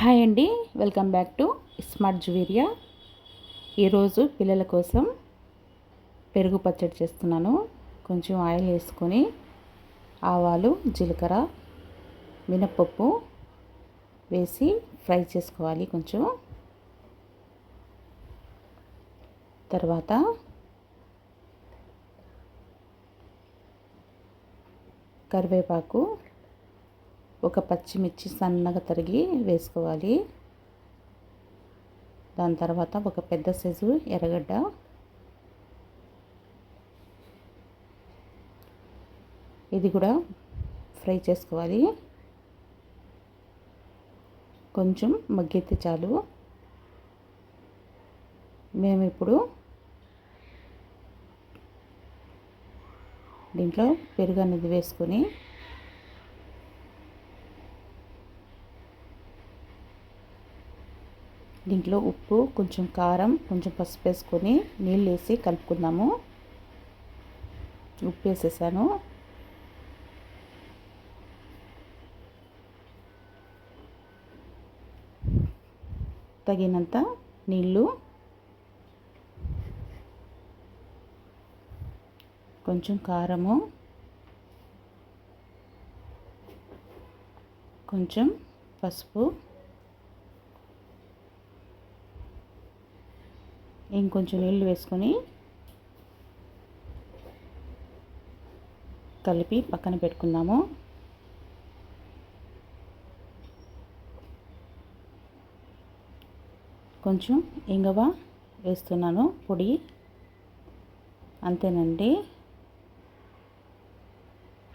Hi అండి, welcome back to smart Juveria. ఈరోజు పిల్లల కోసం పెరుగు పచ్చడి చేస్తున్నాను. కొంచెం ఆయిల్ వేసుకొని ఆవాలు, జీలకర్ర, మినప్పప్పు వేసి ఫ్రై చేసుకోవాలి. కొంచెం తర్వాత కరివేపాకు, ఒక పచ్చిమిర్చి సన్నగా తరిగి వేసుకోవాలి. దాని తర్వాత ఒక పెద్ద సైజు ఎర్రగడ్డ, ఇది కూడా ఫ్రై చేసుకోవాలి. కొంచెం మగ్గితే చాలు. మేము ఇప్పుడు దీంట్లో పెరుగు అనేది వేసుకొని దీంట్లో ఉప్పు, కొంచెం కారం, కొంచెం పసుపు వేసుకొని నీళ్ళు వేసి కలుపుకుందాము. ఉప్పు వేసేసాను. తగినంత నీళ్ళు, కొంచెం కారము, కొంచెం పసుపు, ఇంకొంచెం నీళ్ళు వేసుకొని కలిపి పక్కన పెట్టుకుందాము. కొంచెం ఇంగువ వేస్తున్నాను, పొడి. అంతేనండి.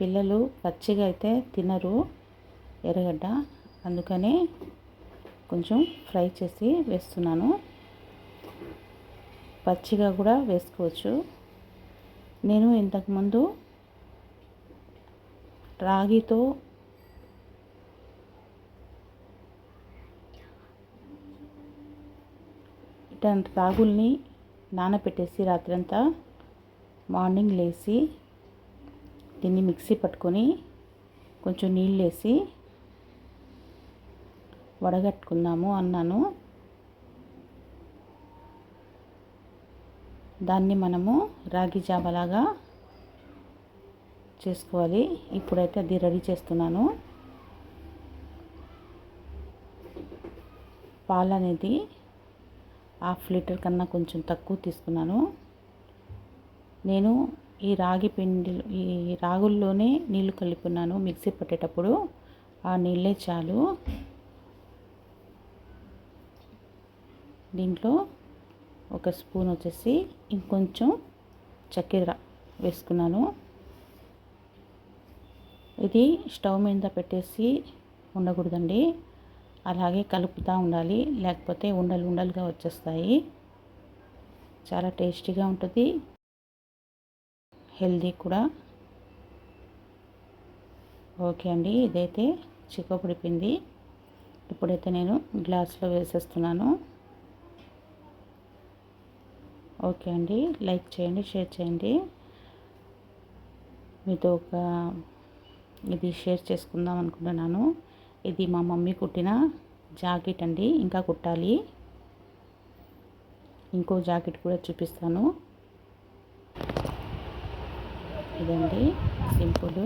పిల్లలు పచ్చిగా అయితే తినరు ఎర్రగడ్డ, అందుకనే కొంచెం ఫ్రై చేసి వేస్తున్నాను. పచ్చిగా కూడా వేసుకోవచ్చు. నేను ఇంతకుముందు రాగితో ఇట్లాంటి రాగుల్ని నానబెట్టేసి రాత్రంతా మార్నింగ్ లేచి దీన్ని మిక్సీ పట్టుకొని కొంచెం నీళ్ళు వేసి వడగట్టుకుందాము అన్నాను. దాన్ని మనము రాగి జావలాగా చేసుకోవాలి. ఇప్పుడైతే అది రెడీ చేస్తున్నాను. పాలు అనేది 1/2 లీటర్ కన్నా కొంచెం తక్కువ తీసుకున్నాను. నేను ఈ రాగుల్లోనే నీళ్లు కలుపుకున్నాను. మిక్సీ పట్టేటప్పుడు ఆ నీళ్ళే చాలు. దీంట్లో ఒక స్పూన్ వచ్చేసి ఇంకొంచెం చక్కెర వేసుకున్నాను. ఇది స్టవ్ మీద పెట్టేసి ఉండకూడదండి, అలాగే కలుపుతూ ఉండాలి, లేకపోతే ఉండలు ఉండలుగా వచ్చేస్తాయి. చాలా టేస్టీగా ఉంటుంది, హెల్దీ కూడా. ఓకే అండి, ఇదైతే చిక్కపడిపోయింది. ఇప్పుడైతే నేను గ్లాస్లో వేసేస్తున్నాను. ఓకే అండి, లైక్ చేయండి, షేర్ చేయండి. మీతో ఇది షేర్ చేసుకుందాం అనుకుంటున్నాను. ఇది మా మమ్మీ కుట్టిన జాకెట్ అండి, ఇంకా కుట్టాలి. ఇంకో జాకెట్ కూడా చూపిస్తాను. ఇదండి సింపుల్.